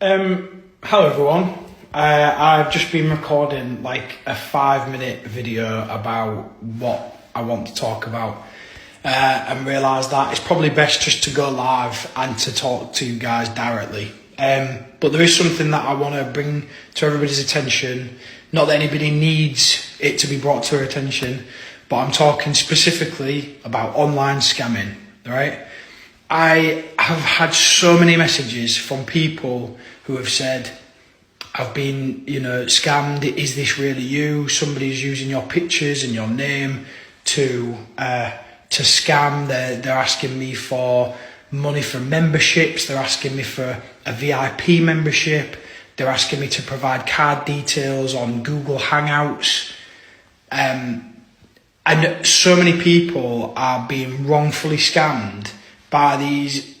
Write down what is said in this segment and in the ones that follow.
Hello everyone. I've just been recording like a 5-minute video about what I want to talk about and realised that it's probably best just to go live and to talk to you guys directly. But there is something that I want to bring to everybody's attention. Not that anybody needs it to be brought to their attention, but I'm talking specifically about online scamming, right? I have had so many messages from people who have said, I've been, scammed. Is this really you? Somebody's using your pictures and your name to scam. They're asking me for money for memberships. They're asking me for a VIP membership. They're asking me to provide card details on Google Hangouts. And so many people are being wrongfully scammed by these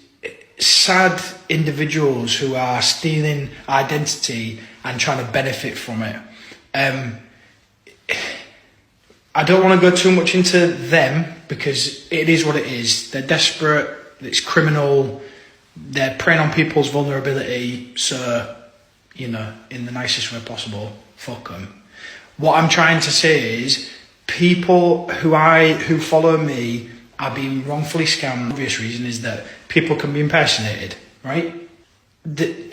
sad individuals who are stealing identity and trying to benefit from it. I don't want to go too much into them because it is what it is. They're desperate, it's criminal, they're preying on people's vulnerability, so, in the nicest way possible, fuck them. What I'm trying to say is people who follow me are being wrongfully scammed. The obvious reason is that people can be impersonated, right?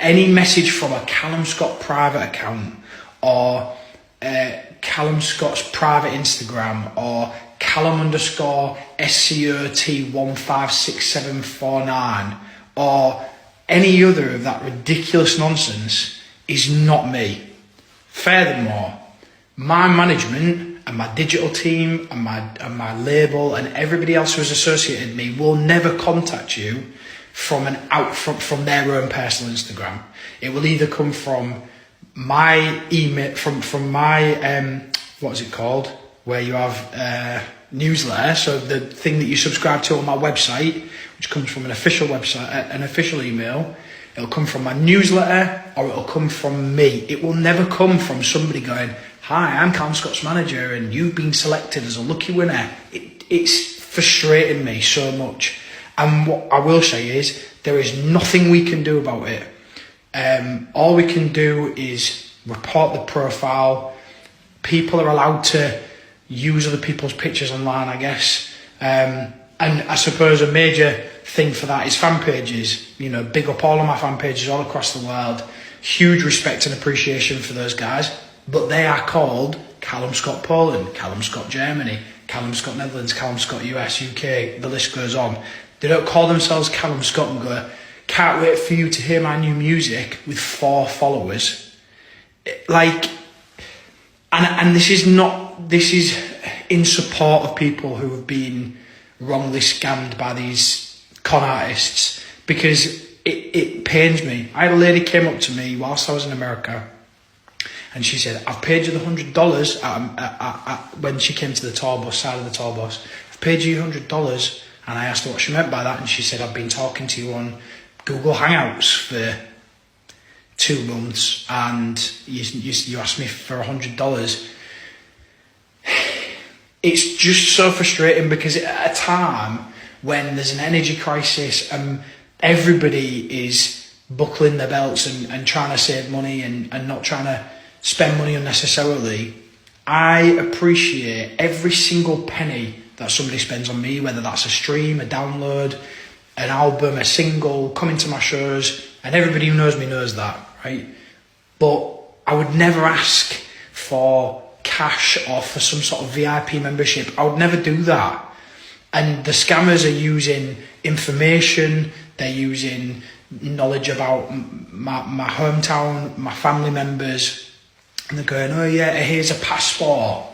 Any message from a Callum Scott private account or Callum Scott's private Instagram or Callum_SCOT156749 or any other of that ridiculous nonsense is not me. Furthermore, my management and my digital team and my label and everybody else who has associated with me will never contact you from their own personal Instagram. It will either come from my email, from my what is it called, where you have newsletter, so the thing that you subscribe to on my website, which comes from an official website, an official email. It'll come from my newsletter or it'll come from me. It will never come from somebody going, hi, I'm Callum Scott's manager and you've been selected as a lucky winner. It's frustrating me so much. And what I will say is there is nothing we can do about it. All we can do is report the profile. People are allowed to use other people's pictures online, I guess. And I suppose a major thing for that is fan pages. Big up all of my fan pages all across the world. Huge respect and appreciation for those guys. But they are called Callum Scott Poland, Callum Scott Germany, Callum Scott Netherlands, Callum Scott US, UK, the list goes on. They don't call themselves Callum Scott and go, can't wait for you to hear my new music with 4 followers. And this is in support of people who have been wrongly scammed by these con artists, because it pains me. I had a lady came up to me whilst I was in America and she said, I've paid you the $100 when she came to the tour bus, side of the tour bus. I've paid you $100. And I asked her what she meant by that. And she said, I've been talking to you on Google Hangouts for 2 months and you asked me for $100. It's just so frustrating because at a time when there's an energy crisis and everybody is buckling their belts and trying to save money and not trying to spend money unnecessarily, I appreciate every single penny that somebody spends on me, whether that's a stream, a download, an album, a single, coming to my shows, and everybody who knows me knows that, right? But I would never ask for cash or for some sort of VIP membership. I would never do that. And the scammers are using information, they're using knowledge about my hometown, my family members, and they're going, oh yeah, here's a passport.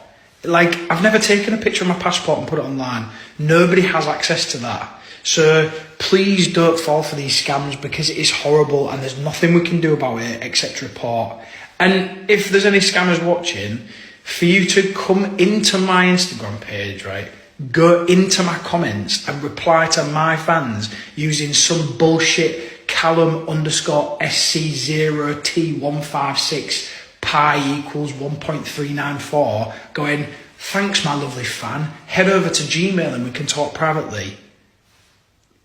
I've never taken a picture of my passport and put it online. Nobody has access to that. So please don't fall for these scams because it is horrible and there's nothing we can do about it except report. And if there's any scammers watching, for you to come into my Instagram page, right, go into my comments and reply to my fans using some bullshit Callum_SC0T156 pi equals 1.394 going, thanks my lovely fan, head over to Gmail and we can talk privately.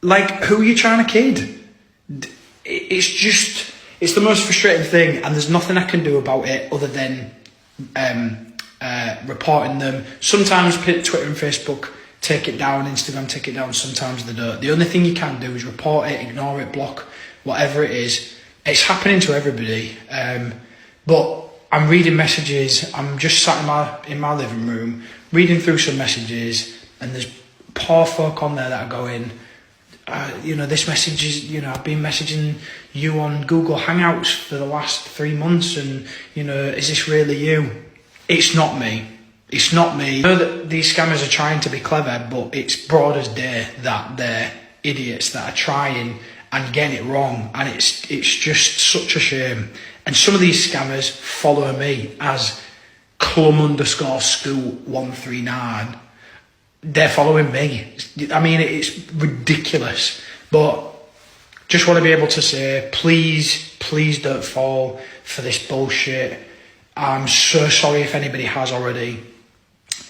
Who are you trying to kid? It's it's the most frustrating thing, and there's nothing I can do about it other than reporting them. Sometimes Twitter and Facebook take it down, Instagram take it down, sometimes they don't. The only thing you can do is report it, ignore it, block, whatever it is. It's happening to everybody. But I'm reading messages, I'm just sat in my living room, reading through some messages, and there's poor folk on there that are going, this message is, I've been messaging you on Google Hangouts for the last 3 months, and, is this really you? It's not me. It's not me. I know that these scammers are trying to be clever, but it's broad as day that they're idiots that are trying and getting it wrong, and it's just such a shame. And some of these scammers follow me as Clum_Scoot139. They're following me. I mean, it's ridiculous. But just want to be able to say, please don't fall for this bullshit. I'm so sorry if anybody has already.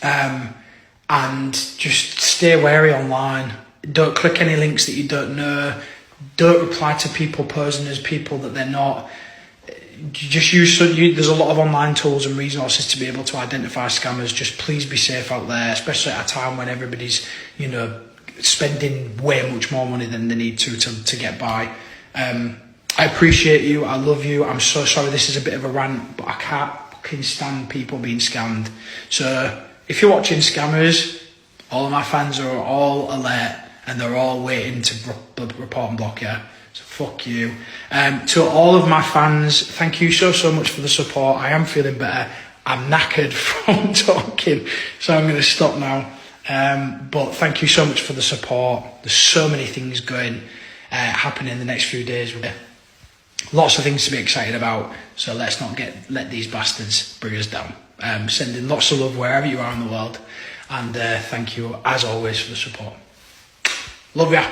And just stay wary online. Don't click any links that you don't know. Don't reply to people posing as people that they're not. Just there's a lot of online tools and resources to be able to identify scammers. Just please be safe out there, especially at a time when everybody's, spending way much more money than they need to get by. I appreciate you. I love you. I'm so sorry this is a bit of a rant, but I can't fucking stand people being scammed. So if you're watching scammers, all of my fans are all alert and they're all waiting to report and block you. So fuck you. To all of my fans, thank you so much for the support. I am feeling better. I'm knackered from talking, so I'm going to stop now. But thank you so much for the support. There's so many things happening in the next few days. Lots of things to be excited about. So let's not let these bastards bring us down. Sending lots of love wherever you are in the world. And thank you, as always, for the support. Love ya.